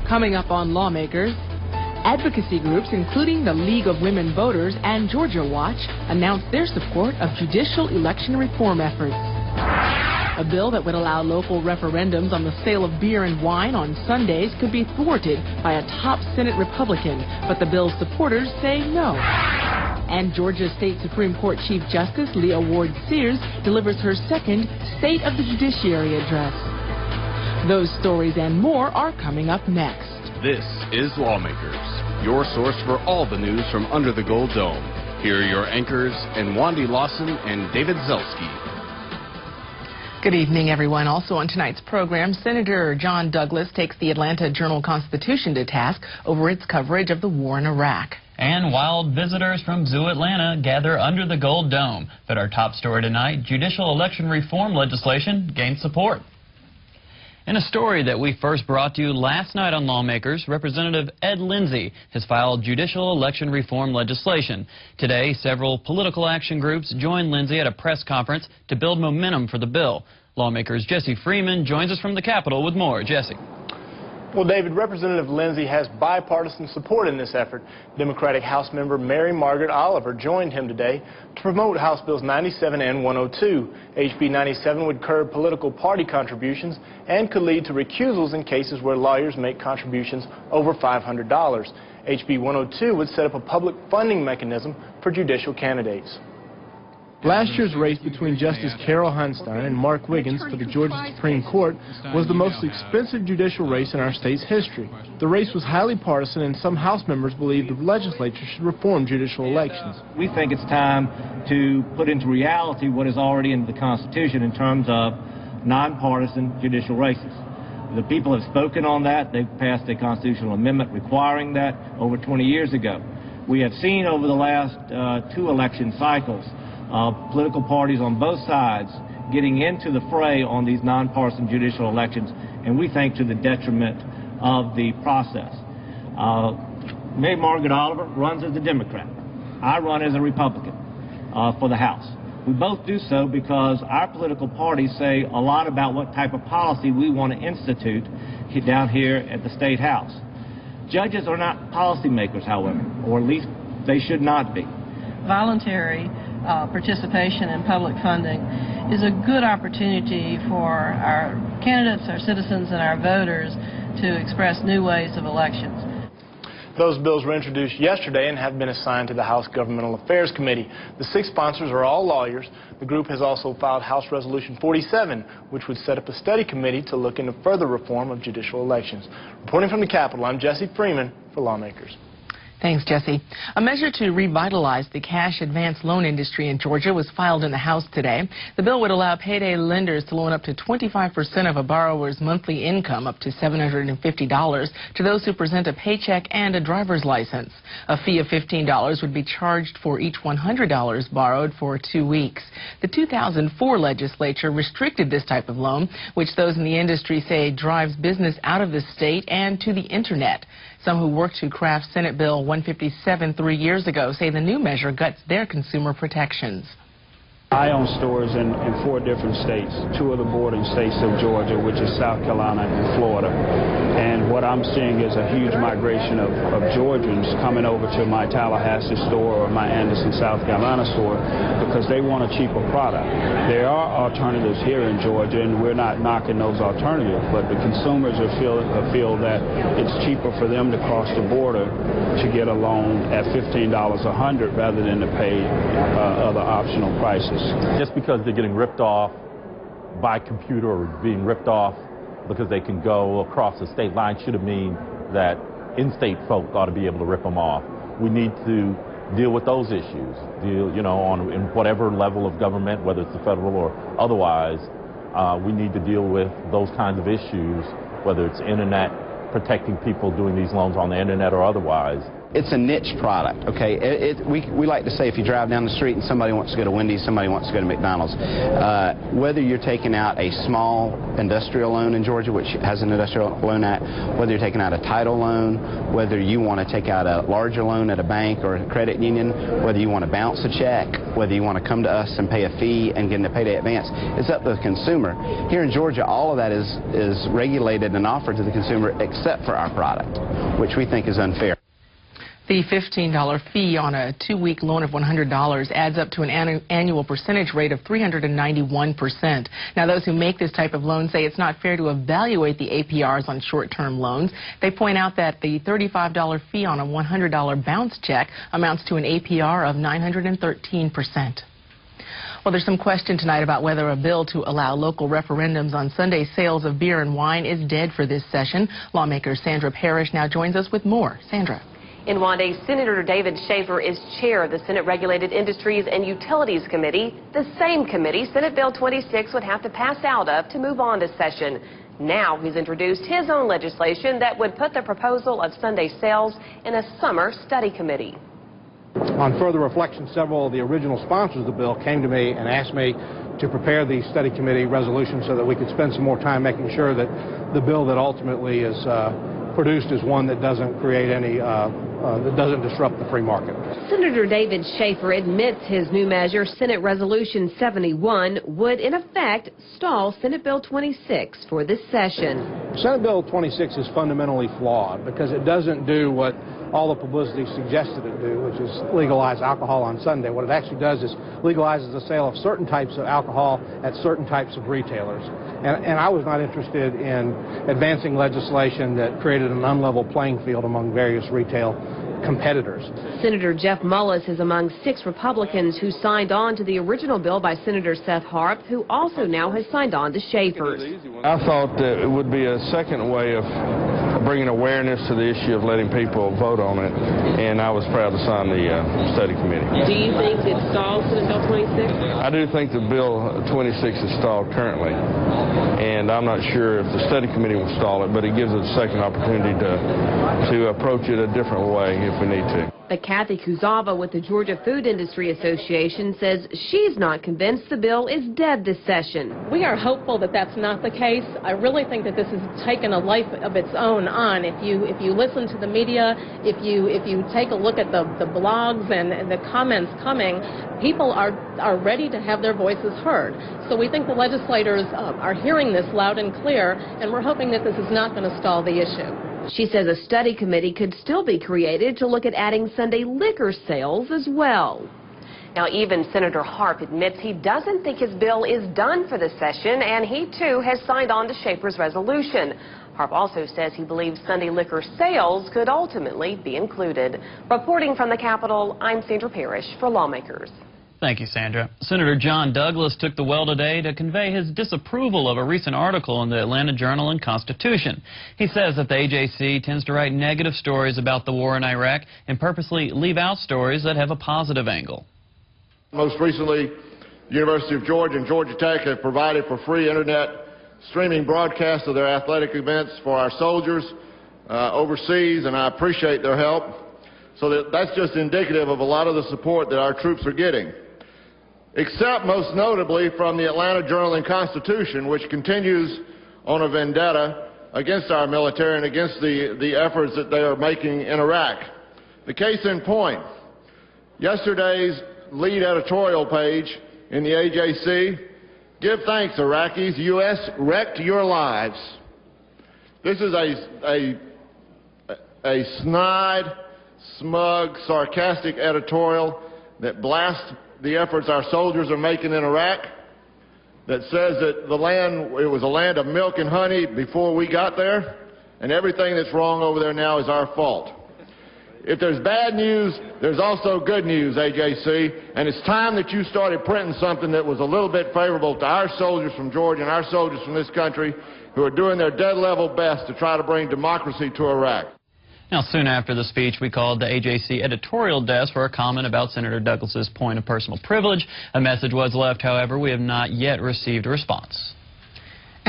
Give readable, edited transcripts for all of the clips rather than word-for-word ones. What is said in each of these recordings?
Coming up on Lawmakers, advocacy groups including the League of Women Voters and Georgia Watch announced their support of judicial election reform efforts. A bill that would allow local referendums on the sale of beer and wine on Sundays could be thwarted by a top Senate Republican, but the bill's supporters say no. And Georgia State Supreme Court Chief Justice Leah Ward Sears delivers her second State of the Judiciary address. Those stories and more are coming up next. This is Lawmakers, your source for all the news from under the Gold Dome. Here are your anchors, Wandy Lawson and David Zelski. Good evening, everyone. Also on tonight's program, Senator John Douglas takes the Atlanta Journal-Constitution to task over its coverage of the war in Iraq. And wild visitors from Zoo Atlanta gather under the Gold Dome. But our top story tonight, judicial election reform legislation gains support. In a story that we first brought to you last night on Lawmakers, Representative Ed Lindsey has filed judicial election reform legislation. Today, several political action groups joined Lindsey at a press conference to build momentum for the bill. Lawmakers' Jesse Freeman joins us from the Capitol with more. Jesse. Well, David, Representative Lindsey has bipartisan support in this effort. Democratic House member Mary Margaret Oliver joined him today to promote House Bills 97 and 102. HB 97 would curb political party contributions and could lead to recusals in cases where lawyers make contributions over $500. HB 102 would set up a public funding mechanism for judicial candidates. Last year's race between Justice Carol Hunstein and Mark Wiggins for the Georgia Supreme Court was the most expensive judicial race in our state's history. The race was highly partisan, and some House members believe the legislature should reform judicial elections. We think it's time to put into reality what is already in the Constitution in terms of nonpartisan judicial races. The people have spoken on that. They've passed a constitutional amendment requiring that over 20 years ago. We have seen over the last two election cycles political parties on both sides getting into the fray on these nonpartisan judicial elections, and we think to the detriment of the process. Mary Margaret Oliver runs as a Democrat. I run as a Republican for the House. We both do so because our political parties say a lot about what type of policy we want to institute down here at the State House. Judges are not policymakers, however, or at least they should not be. Voluntary participation in public funding is a good opportunity for our candidates, our citizens, and our voters to express new ways of elections. Those bills were introduced yesterday and have been assigned to the House Governmental Affairs Committee. The 6 sponsors are all lawyers. The group has also filed House Resolution 47, which would set up a study committee to look into further reform of judicial elections. Reporting from the Capitol, I'm Jesse Freeman for Lawmakers. Thanks, Jesse. A measure to revitalize the cash advance loan industry in Georgia was filed in the House today. The bill would allow payday lenders to loan up to 25% of a borrower's monthly income, up to $750, to those who present a paycheck and a driver's license. A fee of $15 would be charged for each $100 borrowed for 2 weeks. The 2004 legislature restricted this type of loan, which those in the industry say drives business out of the state and to the internet. Some who worked to craft Senate Bill 157 3 years ago say the new measure guts their consumer protections. I own stores in 4 different states, 2 of the bordering states of Georgia, which is South Carolina and Florida. And what I'm seeing is a huge migration of Georgians coming over to my Tallahassee store or my Anderson, South Carolina store because they want a cheaper product. There are alternatives here in Georgia, and we're not knocking those alternatives, but the consumers feel that it's cheaper for them to cross the border to get a loan at $15 a hundred rather than to pay other optional prices. Just because they're getting ripped off by computer or being ripped off because they can go across the state line shouldn't mean that in-state folk ought to be able to rip them off. We need to deal with those issues, in whatever level of government, whether it's the federal or otherwise. We need to deal with those kinds of issues, whether it's internet, protecting people doing these loans on the internet or otherwise. It's a niche product, okay? We like to say if you drive down the street and somebody wants to go to Wendy's, somebody wants to go to McDonald's, whether you're taking out a small industrial loan in Georgia, which has an industrial loan act, whether you're taking out a title loan, whether you want to take out a larger loan at a bank or a credit union, whether you want to bounce a check, whether you want to come to us and pay a fee and get a payday advance, it's up to the consumer. Here in Georgia, all of that is regulated and offered to the consumer except for our product, which we think is unfair. The $15 fee on a 2-week loan of $100 adds up to an annual percentage rate of 391%. Now, those who make this type of loan say it's not fair to evaluate the APRs on short-term loans. They point out that the $35 fee on a $100 bounce check amounts to an APR of 913%. Well, there's some question tonight about whether a bill to allow local referendums on Sunday sales of beer and wine is dead for this session. Lawmaker Sandra Parrish now joins us with more. Sandra. In Wande, Senator David Shafer is chair of the Senate Regulated Industries and Utilities Committee, the same committee Senate Bill 26 would have to pass out of to move on to session. Now he's introduced his own legislation that would put the proposal of Sunday sales in a summer study committee. On further reflection, several of the original sponsors of the bill came to me and asked me to prepare the study committee resolution so that we could spend some more time making sure that the bill that ultimately is produced is one that doesn't create any, that doesn't disrupt the free market. Senator David Shafer admits his new measure, Senate Resolution 71, would in effect stall Senate Bill 26 for this session. Senate Bill 26 is fundamentally flawed because it doesn't do what all the publicity suggested it do, which is legalize alcohol on Sunday. What it actually does is legalizes the sale of certain types of alcohol at certain types of retailers. And I was not interested in advancing legislation that created an unlevel playing field among various retail competitors. Senator Jeff Mullis is among 6 Republicans who signed on to the original bill by Senator Seth Harp, who also now has signed on to Shafer's. I thought that it would be a second way of bringing awareness to the issue of letting people vote on it, and I was proud to sign the study committee. Do you think it stalls Senate Bill 26? I do think the Bill 26 is stalled currently, and I'm not sure if the study committee will stall it, but it gives us a second opportunity to approach it a different way if we need to. But Kathy Kuzava with the Georgia Food Industry Association says she's not convinced the bill is dead this session. We are hopeful that that's not the case. I really think that this has taken a life of its own on. If you listen to the media, if you take a look at the blogs and the comments coming, people are ready to have their voices heard. So we think the legislators are hearing this loud and clear, and we're hoping that this is not going to stall the issue. She says a study committee could still be created to look at adding Sunday liquor sales as well. Now, even Senator Harp admits he doesn't think his bill is done for the session, and he, too, has signed on to Shafer's resolution. Harp also says he believes Sunday liquor sales could ultimately be included. Reporting from the Capitol, I'm Sandra Parrish for Lawmakers. Thank you, Sandra. Senator John Douglas took the well today to convey his disapproval of a recent article in the Atlanta Journal and Constitution. He says that the AJC tends to write negative stories about the war in Iraq and purposely leave out stories that have a positive angle. Most recently, the University of Georgia and Georgia Tech have provided for free internet streaming broadcasts of their athletic events for our soldiers overseas, and I appreciate their help. So that's just indicative of a lot of the support that our troops are getting. Except most notably from the Atlanta Journal and Constitution, which continues on a vendetta against our military and against the efforts that they are making in Iraq. The case in point, yesterday's lead editorial page in the AJC, "Give thanks, Iraqis, U.S. wrecked your lives." This is a snide, smug, sarcastic editorial that blasts the efforts our soldiers are making in Iraq, that says that it was a land of milk and honey before we got there, and everything that's wrong over there now is our fault. If there's bad news, there's also good news, AJC, and it's time that you started printing something that was a little bit favorable to our soldiers from Georgia and our soldiers from this country who are doing their dead-level best to try to bring democracy to Iraq. Now, soon after the speech, we called the AJC editorial desk for a comment about Senator Douglas's point of personal privilege. A message was left, however, we have not yet received a response.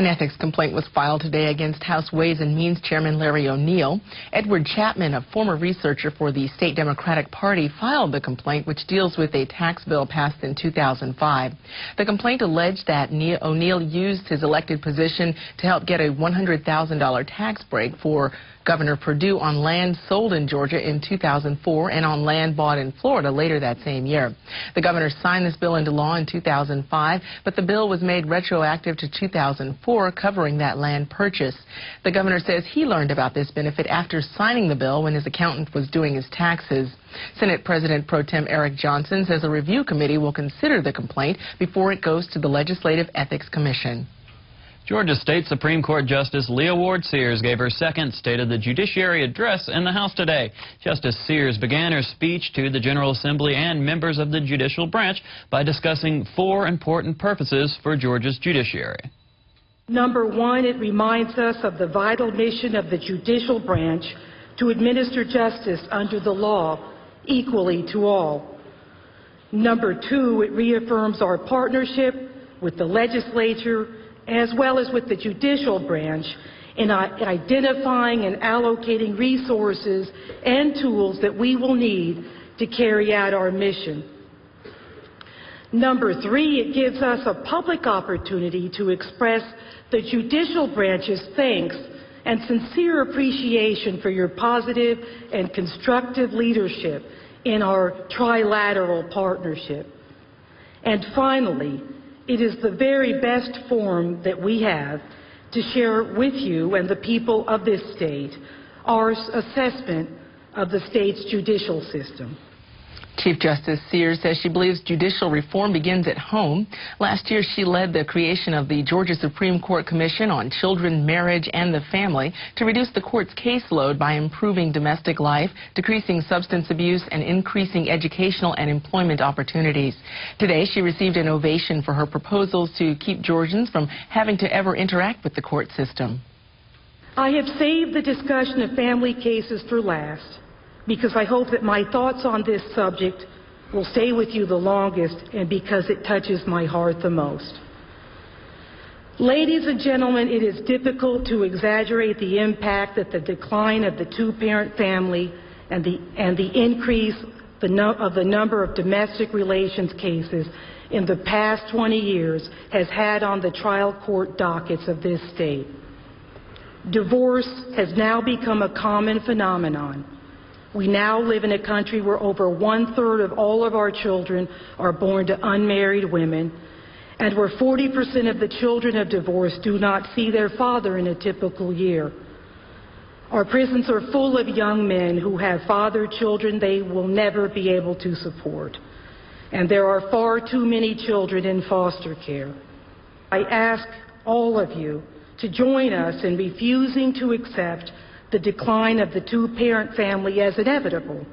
An ethics complaint was filed today against House Ways and Means Chairman Larry O'Neill. Edward Chapman, a former researcher for the state Democratic Party, filed the complaint, which deals with a tax bill passed in 2005. The complaint alleged that O'Neill used his elected position to help get a $100,000 tax break for Governor Perdue on land sold in Georgia in 2004 and on land bought in Florida later that same year. The governor signed this bill into law in 2005, but the bill was made retroactive to 2004, covering that land purchase. The governor says he learned about this benefit after signing the bill when his accountant was doing his taxes. Senate President Pro Tem Eric Johnson says a review committee will consider the complaint before it goes to the Legislative Ethics Commission. Georgia State Supreme Court Justice Leah Ward Sears gave her second State of the Judiciary address in the House today. Justice Sears began her speech to the General Assembly and members of the judicial branch by discussing 4 important purposes for Georgia's judiciary. Number 1, it reminds us of the vital mission of the judicial branch to administer justice under the law equally to all. Number 2, it reaffirms our partnership with the legislature as well as with the judicial branch in identifying and allocating resources and tools that we will need to carry out our mission. Number 3, it gives us a public opportunity to express the judicial branch's thanks and sincere appreciation for your positive and constructive leadership in our trilateral partnership. And finally, it is the very best forum that we have to share with you and the people of this state our assessment of the state's judicial system. Chief Justice Sears says she believes judicial reform begins at home. Last year, she led the creation of the Georgia Supreme Court Commission on Children, Marriage, and the Family to reduce the court's caseload by improving domestic life, decreasing substance abuse, and increasing educational and employment opportunities. Today, she received an ovation for her proposals to keep Georgians from having to ever interact with the court system. I have saved the discussion of family cases for last, because I hope that my thoughts on this subject will stay with you the longest and because it touches my heart the most. Ladies and gentlemen, it is difficult to exaggerate the impact that the decline of the two-parent family and the increase of the number of domestic relations cases in the past 20 years has had on the trial court dockets of this state. Divorce has now become a common phenomenon. We now live in a country where over 1/3 of all of our children are born to unmarried women, and where 40% of the children of divorce do not see their father in a typical year. Our prisons are full of young men who have fathered children they will never be able to support, and there are far too many children in foster care. I ask all of you to join us in refusing to accept the decline of the two-parent family as inevitable,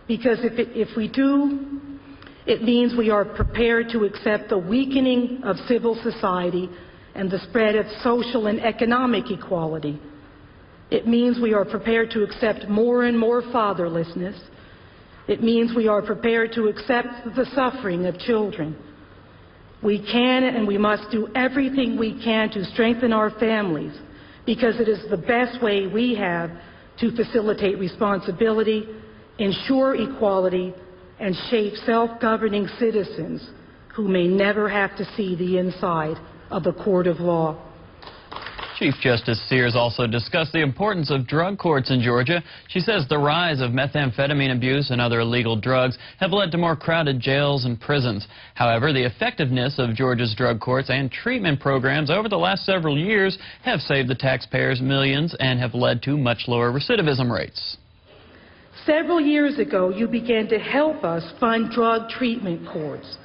because if we do, it means we are prepared to accept the weakening of civil society and the spread of social and economic equality. It means we are prepared to accept more and more fatherlessness. It means we are prepared to accept the suffering of children. We can and we must do everything we can to strengthen our families, because it is the best way we have to facilitate responsibility, ensure equality, and shape self-governing citizens who may never have to see the inside of a court of law. Chief Justice Sears also discussed the importance of drug courts in Georgia. She says the rise of methamphetamine abuse and other illegal drugs have led to more crowded jails and prisons. However, the effectiveness of Georgia's drug courts and treatment programs over the last several years have saved the taxpayers millions and have led to much lower recidivism rates. Several years ago, you began to help us fund drug treatment courts.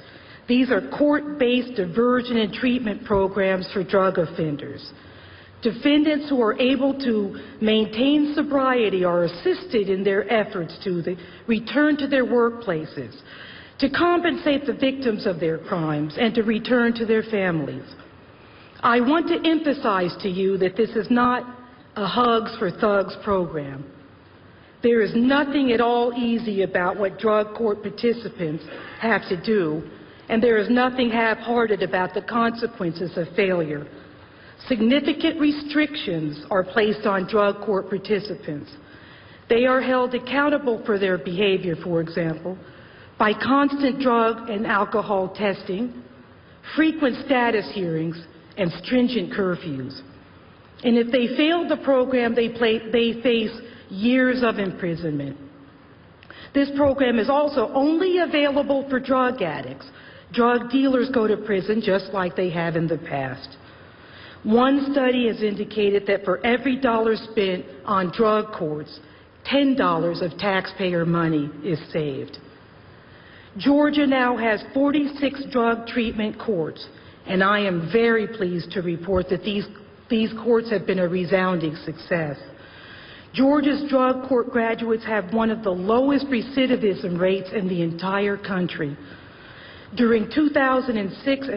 These are court-based diversion and treatment programs for drug offenders. Defendants who are able to maintain sobriety are assisted in their efforts to return to their workplaces, to compensate the victims of their crimes, and to return to their families. I want to emphasize to you that this is not a Hugs for Thugs program. There is nothing at all easy about what drug court participants have to do, and there is nothing half-hearted about the consequences of failure. Significant restrictions are placed on drug court participants. They are held accountable for their behavior, for example, by constant drug and alcohol testing, frequent status hearings, and stringent curfews. And if they fail the program, they face years of imprisonment. This program is also only available for drug addicts. Drug dealers go to prison just like they have in the past. One study has indicated that for every dollar spent on drug courts, $10 of taxpayer money is saved. Georgia now has 46 drug treatment courts, and I am very pleased to report that these courts have been a resounding success. Georgia's drug court graduates have one of the lowest recidivism rates in the entire country. During 2006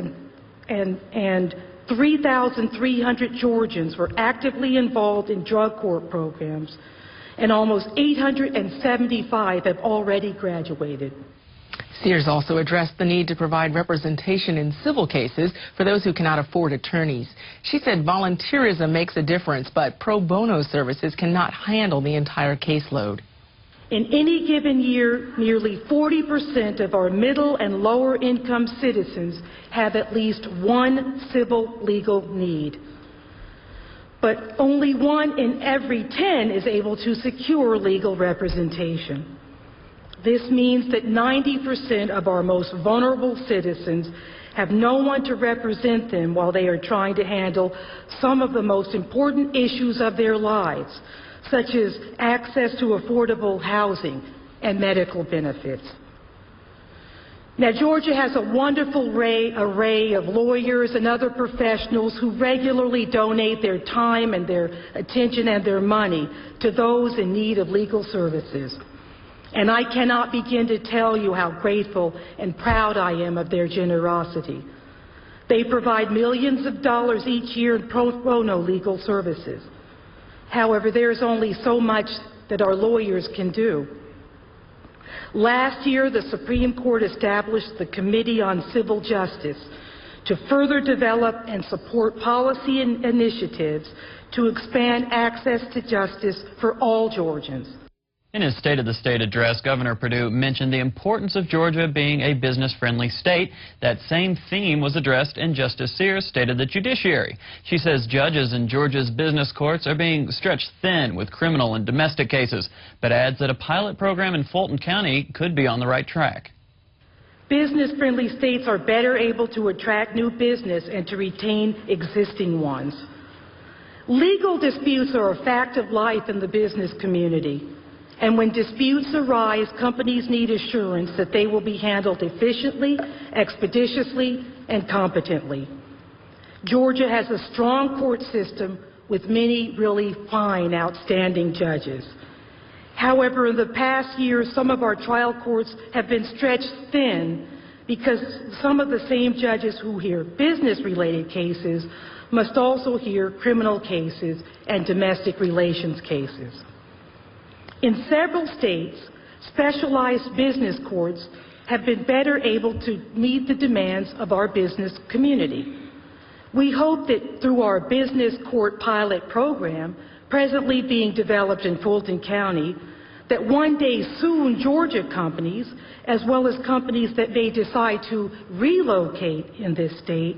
and 3,300 Georgians were actively involved in drug court programs, and almost 875 have already graduated. Sears also addressed the need to provide representation in civil cases for those who cannot afford attorneys. She said volunteerism makes a difference, but pro bono services cannot handle the entire caseload. In any given year, nearly 40% of our middle and lower income citizens have at least one civil legal need. But only 1 in every 10 is able to secure legal representation. This means that 90% of our most vulnerable citizens have no one to represent them while they are trying to handle some of the most important issues of their lives, such as access to affordable housing and medical benefits. Now, Georgia has a wonderful array of lawyers and other professionals who regularly donate their time and their attention and their money to those in need of legal services. And I cannot begin to tell you how grateful and proud I am of their generosity. They provide millions of dollars each year in pro bono legal services. However, there is only so much that our lawyers can do. Last year, the Supreme Court established the Committee on Civil Justice to further develop and support policy and initiatives to expand access to justice for all Georgians. In his State of the State address, Governor Perdue mentioned the importance of Georgia being a business-friendly state. That same theme was addressed in Justice Sears' State of the Judiciary. She says judges in Georgia's business courts are being stretched thin with criminal and domestic cases, but adds that a pilot program in Fulton County could be on the right track. Business-friendly states are better able to attract new business and to retain existing ones. Legal disputes are a fact of life in the business community. And when disputes arise, companies need assurance that they will be handled efficiently, expeditiously, and competently. Georgia has a strong court system with many really fine, outstanding judges. However, in the past year, some of our trial courts have been stretched thin because some of the same judges who hear business-related cases must also hear criminal cases and domestic relations cases. In several states, specialized business courts have been better able to meet the demands of our business community. We hope that through our business court pilot program, presently being developed in Fulton County, that one day soon Georgia companies, as well as companies that may decide to relocate in this state,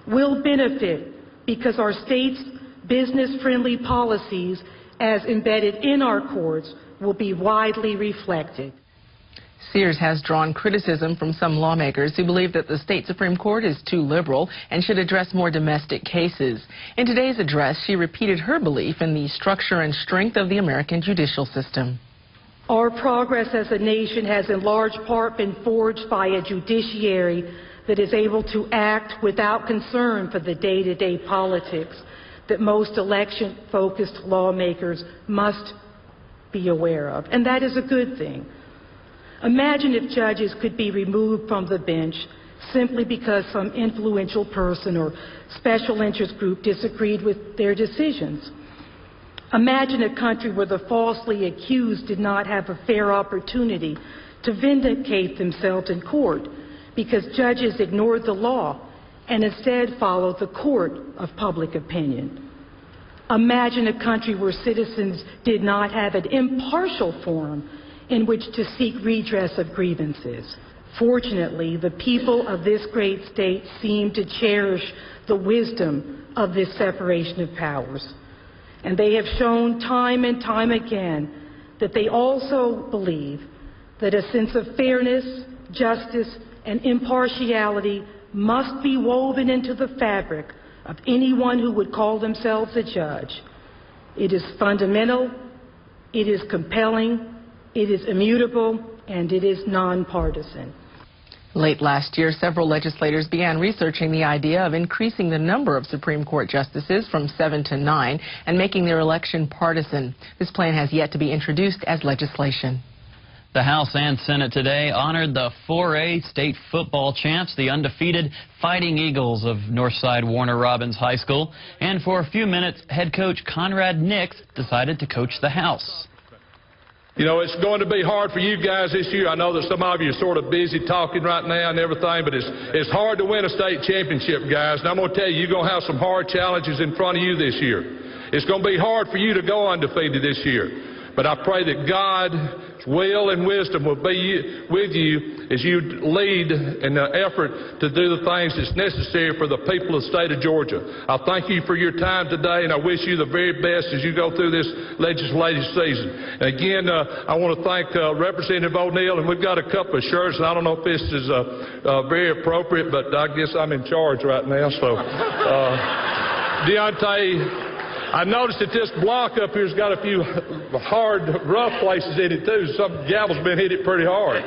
will benefit because our state's business-friendly policies, as embedded in our courts, will be widely reflected. Sears has drawn criticism from some lawmakers who believe that the state Supreme Court is too liberal and should address more domestic cases. In today's address, she repeated her belief in the structure and strength of the American judicial system. Our progress as a nation has in large part been forged by a judiciary that is able to act without concern for the day-to-day politics that most election-focused lawmakers must be aware of, and that is a good thing. Imagine if judges could be removed from the bench simply because some influential person or special interest group disagreed with their decisions. Imagine a country where the falsely accused did not have a fair opportunity to vindicate themselves in court because judges ignored the law and instead follow the court of public opinion. Imagine a country where citizens did not have an impartial forum in which to seek redress of grievances. Fortunately, the people of this great state seem to cherish the wisdom of this separation of powers. And they have shown time and time again that they also believe that a sense of fairness, justice, and impartiality must be woven into the fabric of anyone who would call themselves a judge. It is fundamental, it is compelling, it is immutable, and it is nonpartisan. Late last year, several legislators began researching the idea of increasing the number of Supreme Court justices from 7 to 9 and making their election partisan. This plan has yet to be introduced as legislation. The House and Senate today honored the 4A state football champs, the undefeated Fighting Eagles of Northside Warner Robins High School. And for a few minutes, head coach Conrad Nix decided to coach the House. You know, it's going to be hard for you guys this year. I know that some of you are sort of busy talking right now and everything, but it's hard to win a state championship, guys. And I'm going to tell you, you're going to have some hard challenges in front of you this year. It's going to be hard for you to go undefeated this year. But I pray that God's will and wisdom will be with you as you lead in the effort to do the things that's necessary for the people of the state of Georgia. I thank you for your time today, and I wish you the very best as you go through this legislative season. And again, I want to thank Representative O'Neill, and we've got a couple of shirts, and I don't know if this is very appropriate, but I guess I'm in charge right now. So, Deontay, I noticed that this block up here's got a few hard, rough places in it, too. Some gavel's been hit it pretty hard.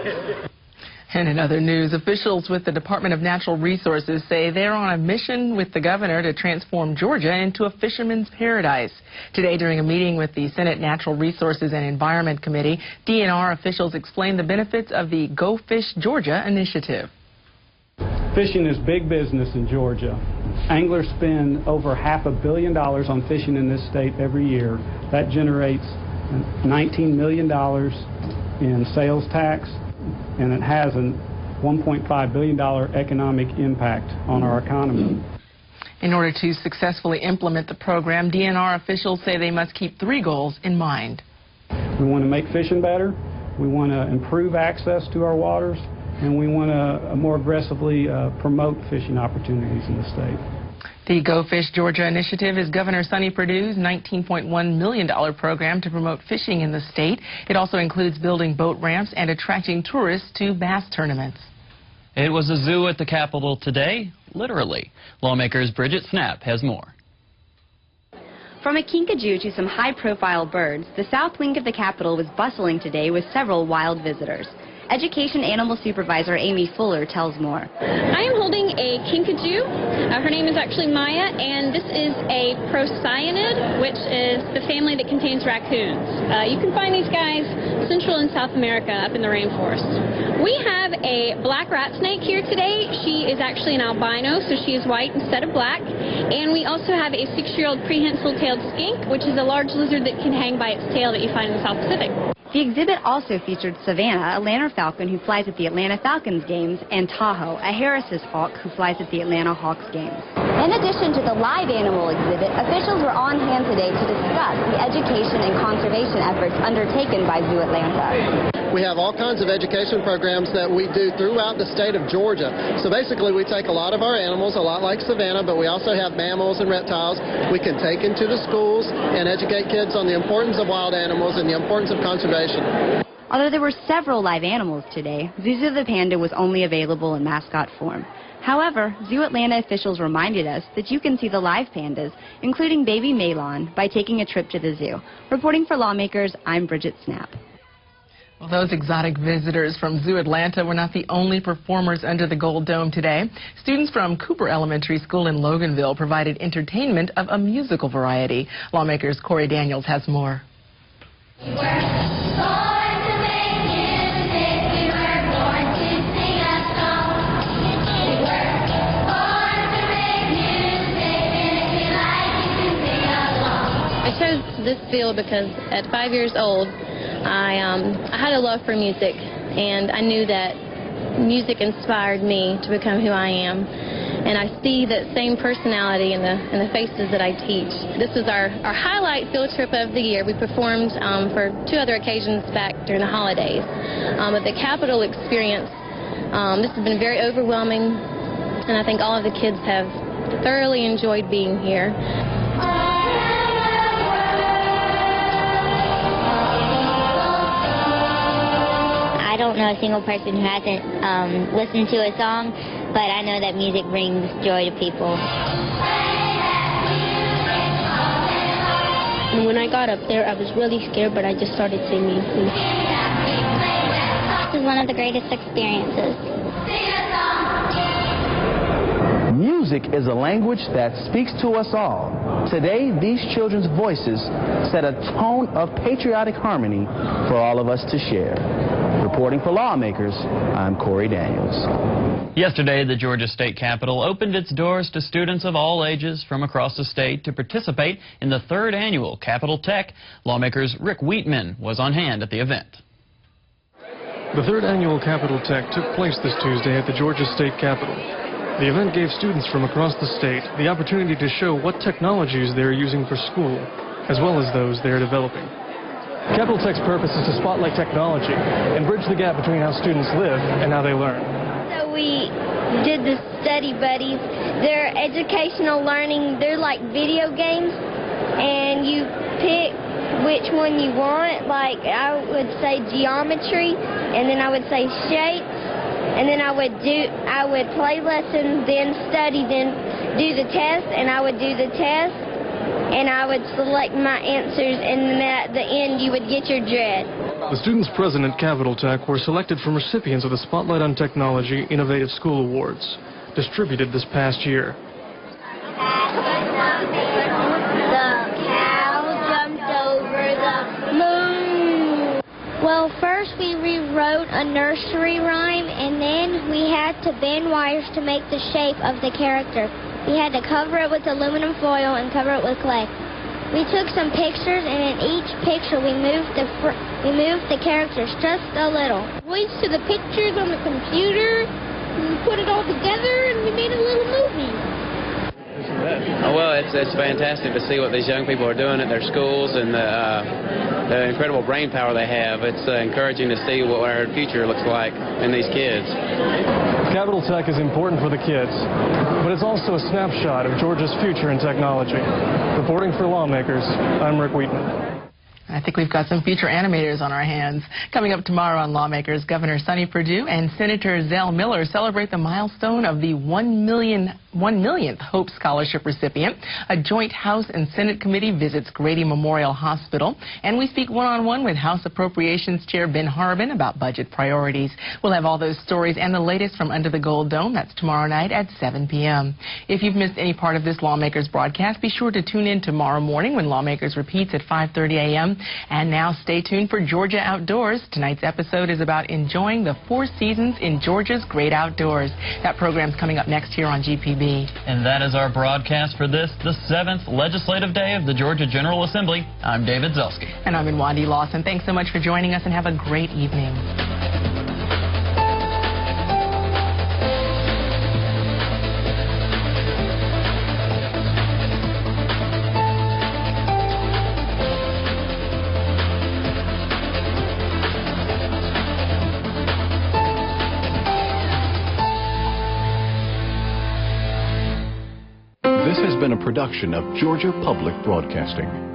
And in other news, officials with the Department of Natural Resources say they're on a mission with the governor to transform Georgia into a fisherman's paradise. Today, during a meeting with the Senate Natural Resources and Environment Committee, DNR officials explained the benefits of the Go Fish Georgia initiative. Fishing is big business in Georgia. Anglers spend over $500 million on fishing in this state every year. That generates $19 million in sales tax, and it has a $1.5 billion economic impact on our economy. In order to successfully implement the program, DNR officials say they must keep 3 goals in mind. We want to make fishing better, we want to improve access to our waters, and we want to more aggressively promote fishing opportunities in the state. The Go Fish Georgia initiative is Governor Sonny Perdue's $19.1 million program to promote fishing in the state. It also includes building boat ramps and attracting tourists to bass tournaments. It was a zoo at the Capitol today, literally. Lawmakers' Bridget Snapp has more. From a kinkajou to some high-profile birds, the south wing of the Capitol was bustling today with several wild visitors. Education Animal Supervisor Amy Fuller tells more. I am holding a kinkajou. Her name is actually Maya, and this is a procyanid, which is the family that contains raccoons. You can find these guys Central and South America up in the rainforest. We have a black rat snake here today. She is actually an albino, so she is white instead of black. And we also have a 6-year-old prehensile-tailed skink, which is a large lizard that can hang by its tail that you find in the South Pacific. The exhibit also featured Savannah, a Lanner Falcon who flies at the Atlanta Falcons games, and Tahoe, a Harris's Hawk who flies at the Atlanta Hawks games. In addition to the live animal exhibit, officials were on hand today to discuss the education and conservation efforts undertaken by Zoo Atlanta. We have all kinds of education programs that we do throughout the state of Georgia. So basically we take a lot of our animals, a lot like Savannah, but we also have mammals and reptiles we can take into the schools and educate kids on the importance of wild animals and the importance of conservation. Although there were several live animals today, Zuzu the Panda was only available in mascot form. However, Zoo Atlanta officials reminded us that you can see the live pandas, including baby Malon, by taking a trip to the zoo. Reporting for Lawmakers, I'm Bridget Snapp. Well, those exotic visitors from Zoo Atlanta were not the only performers under the Gold Dome today. Students from Cooper Elementary School in Loganville provided entertainment of a musical variety. Lawmakers' Corey Daniels has more. I chose this field because at 5 years old, I had a love for music, and I knew that music inspired me to become who I am. and I see that same personality in the faces that I teach. This was our highlight field trip of the year. We performed for 2 other occasions back during the holidays. But the Capitol experience, this has been very overwhelming, and I think all of the kids have thoroughly enjoyed being here. I don't know a single person who hasn't listened to a song, but I know that music brings joy to people. When I got up there, I was really scared, but I just started singing. This is one of the greatest experiences. Music is a language that speaks to us all. Today, these children's voices set a tone of patriotic harmony for all of us to share. Reporting for Lawmakers, I'm Corey Daniels. Yesterday, the Georgia State Capitol opened its doors to students of all ages from across the state to participate in the 3rd annual Capitol Tech. Lawmakers Rick Wheatman was on hand at the event. The 3rd annual Capitol Tech took place this Tuesday at the Georgia State Capitol. The event gave students from across the state the opportunity to show what technologies they are using for school, as well as those they are developing. Capitol Tech's purpose is to spotlight technology and bridge the gap between how students live and how they learn. So we did the study buddies. They're educational learning. They're like video games, and you pick which one you want. Like I would say geometry, and then I would say shapes, and then I would play lessons, then study, then do the test, and I would do the test, and I would select my answers, and then at the end you would get your dread. The students present at Capitol Tech were selected from recipients of the Spotlight on Technology Innovative School Awards, distributed this past year. Well, first we rewrote a nursery rhyme, and then we had to bend wires to make the shape of the character. We had to cover it with aluminum foil and cover it with clay. We took some pictures, and in each picture we moved the characters just a little. Voice to the pictures on the computer, and we put it all together, and we made a little movie. Well, it's fantastic to see what these young people are doing at their schools and the incredible brain power they have. It's encouraging to see what our future looks like in these kids. Capitol Tech is important for the kids, but it's also a snapshot of Georgia's future in technology. Reporting for Lawmakers, I'm Rick Wheatman. I think we've got some future animators on our hands. Coming up tomorrow on Lawmakers, Governor Sonny Perdue and Senator Zell Miller celebrate the milestone of the 1 millionth Hope Scholarship recipient. A joint House and Senate committee visits Grady Memorial Hospital. And we speak one-on-one with House Appropriations Chair Ben Harbin about budget priorities. We'll have all those stories and the latest from Under the Gold Dome. That's tomorrow night at 7 p.m. If you've missed any part of this Lawmakers broadcast, be sure to tune in tomorrow morning when Lawmakers repeats at 5:30 a.m. And now stay tuned for Georgia Outdoors. Tonight's episode is about enjoying the 4 seasons in Georgia's great outdoors. That program's coming up next here on GPB. And that is our broadcast for this, the 7th legislative day of the Georgia General Assembly. I'm David Zelski. And I'm Wandy Lawson. Thanks so much for joining us and have a great evening. This has been a production of Georgia Public Broadcasting.